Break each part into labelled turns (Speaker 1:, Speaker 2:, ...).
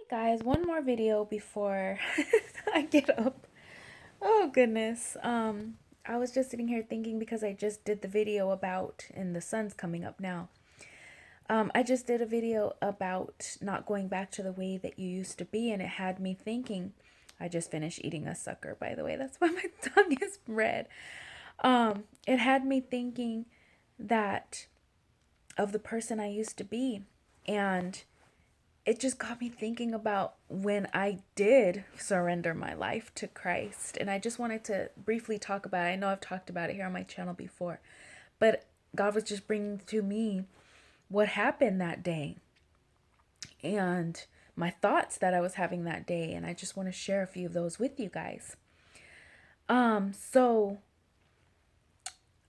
Speaker 1: Guys, one more video before I get up. Oh goodness. I was just sitting here thinking because I just did the video about, and the sun's coming up now. I just did a video about not going back to the way that you used to be, and it had me thinking. I just finished eating a sucker, by the way. That's why my tongue is red. It had me thinking that of the person I used to be, and it just got me thinking about when I did surrender my life to Christ. And I just wanted to briefly talk about it. I know I've talked about it here on my channel before, but God was just bringing to me what happened that day and my thoughts that I was having that day. And I just want to share a few of those with you guys. So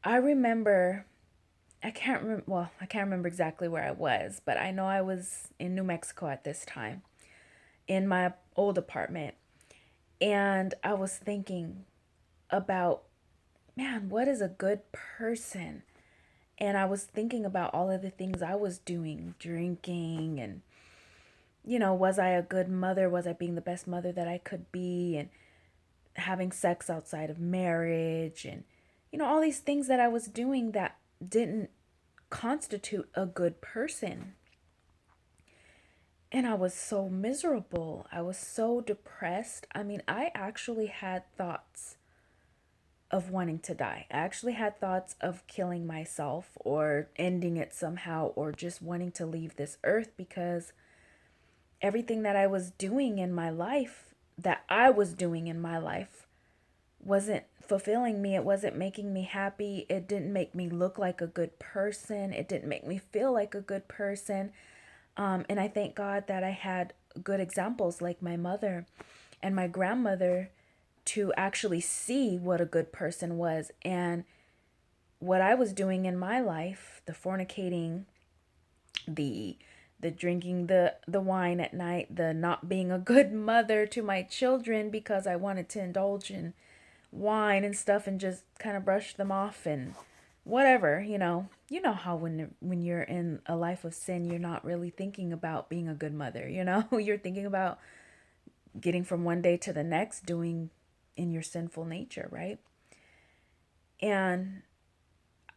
Speaker 1: I remember, I can't remember exactly where I was, but I know I was in New Mexico at this time in my old apartment. And I was thinking about, man, what is a good person? And I was thinking about all of the things I was doing, drinking, and, was I a good mother? Was I being the best mother that I could be? And having sex outside of marriage, and, all these things that I was doing that didn't constitute a good person. And I was so miserable. I was so depressed. I mean, I actually had thoughts of wanting to die. I actually had thoughts of killing myself or ending it somehow or just wanting to leave this earth because everything that I was doing in my life, wasn't fulfilling me. It wasn't making me happy. It didn't make me look like a good person. It didn't make me feel like a good person. And I thank God that I had good examples like my mother and my grandmother to actually see what a good person was. And what I was doing in my life, the fornicating, the drinking the wine at night, the not being a good mother to my children because I wanted to indulge in wine and stuff and just kind of brush them off and whatever, you know how when you're in a life of sin, you're not really thinking about being a good mother, you're thinking about getting from one day to the next, doing in your sinful nature, right? And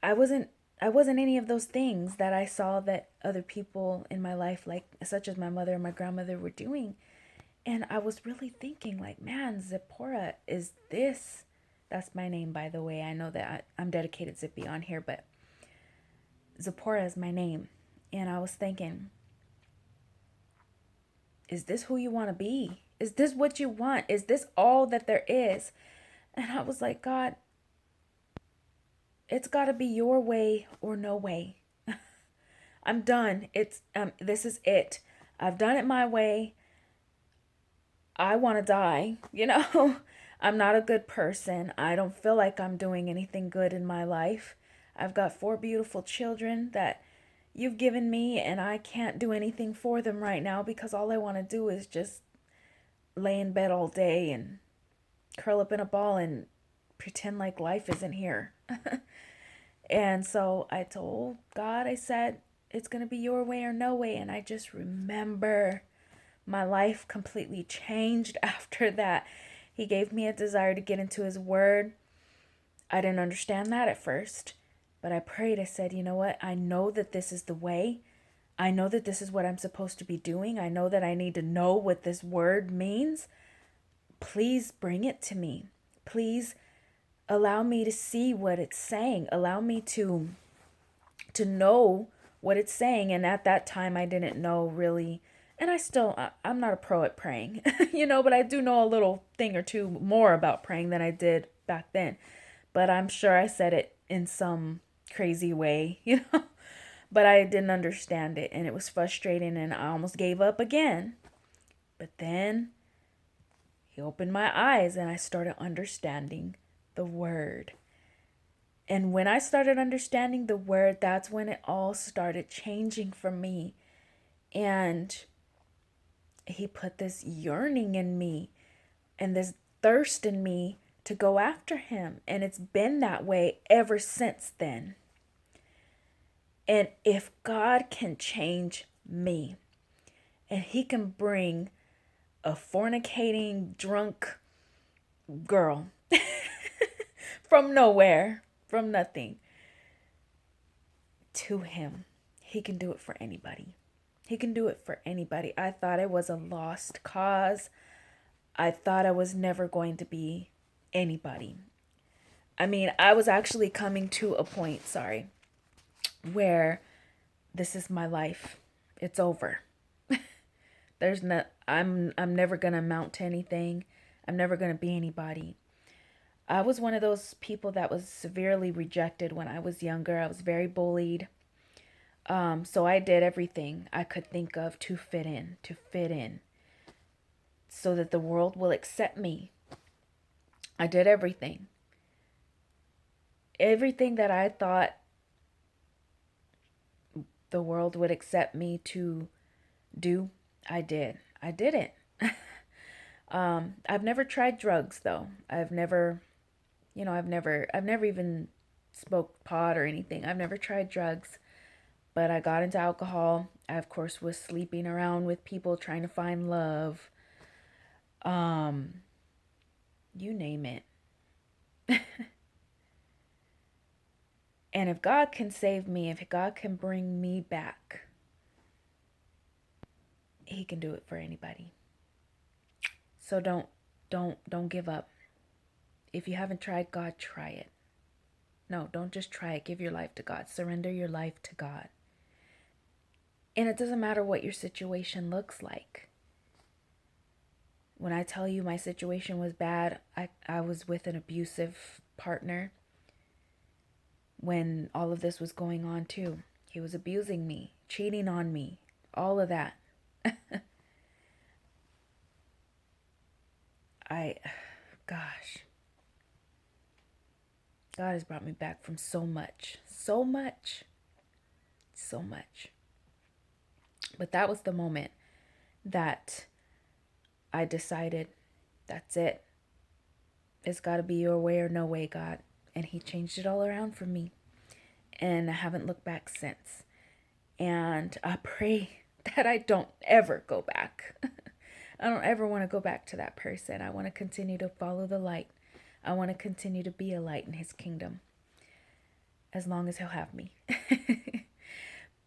Speaker 1: I wasn't I wasn't any of those things that I saw that other people in my life, like such as my mother and my grandmother, were doing. And I was really thinking, like, man, Zipporah, is this? That's my name, by the way. I know that I'm dedicated Zippy on here, but Zipporah is my name. And I was thinking, is this who you want to be? Is this what you want? Is this all that there is? And I was like, God, it's got to be your way or no way. I'm done. This is it. I've done it my way. I want to die, I'm not a good person. I don't feel like I'm doing anything good in my life. I've got 4 beautiful children that you've given me, and I can't do anything for them right now because all I want to do is just lay in bed all day and curl up in a ball and pretend like life isn't here. And so I told God, I said, it's going to be your way or no way. And I just remember my life completely changed after that. He gave me a desire to get into his word. I didn't understand that at first, but I prayed. I said, you know what? I know that this is the way. I know that this is what I'm supposed to be doing. I know that I need to know what this word means. Please bring it to me. Please allow me to see what it's saying. Allow me to know what it's saying. And at that time, I didn't know really. And I'm not a pro at praying, but I do know a little thing or two more about praying than I did back then. But I'm sure I said it in some crazy way, but I didn't understand it. And it was frustrating and I almost gave up again. But then he opened my eyes and I started understanding the word. And when I started understanding the word, that's when it all started changing for me. And he put this yearning in me and this thirst in me to go after him. And it's been that way ever since then. And if God can change me and he can bring a fornicating, drunk girl from nowhere, from nothing, to him. He can do it for anybody. He can do it for anybody. I thought it was a lost cause. I thought I was never going to be anybody. I mean, I was actually coming to a point, where this is my life. It's over. There's no I'm never going to amount to anything. I'm never going to be anybody. I was one of those people that was severely rejected when I was younger. I was very bullied. So I did everything I could think of to fit in, so that the world will accept me. I did everything. Everything that I thought the world would accept me to do, I did. I did it. I've never tried drugs though. I've never even smoked pot or anything. I've never tried drugs, but I got into alcohol. I, of course, was sleeping around with people trying to find love. You name it. And if God can save me, if God can bring me back, he can do it for anybody. So don't give up. If you haven't tried God, try it. No, don't just try it. Give your life to God. Surrender your life to God. And it doesn't matter what your situation looks like. When I tell you my situation was bad, I was with an abusive partner when all of this was going on too. He was abusing me, cheating on me, all of that. Gosh. God has brought me back from so much. So much. So much. But that was the moment that I decided, that's it. It's got to be your way or no way, God. And he changed it all around for me. And I haven't looked back since. And I pray that I don't ever go back. I don't ever want to go back to that person. I want to continue to follow the light. I want to continue to be a light in his kingdom. As long as he'll have me.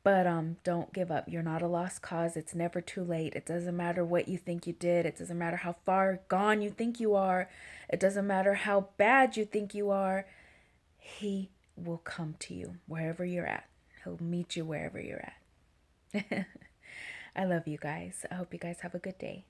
Speaker 1: But don't give up. You're not a lost cause. It's never too late. It doesn't matter what you think you did. It doesn't matter how far gone you think you are. It doesn't matter how bad you think you are. He will come to you wherever you're at. He'll meet you wherever you're at. I love you guys. I hope you guys have a good day.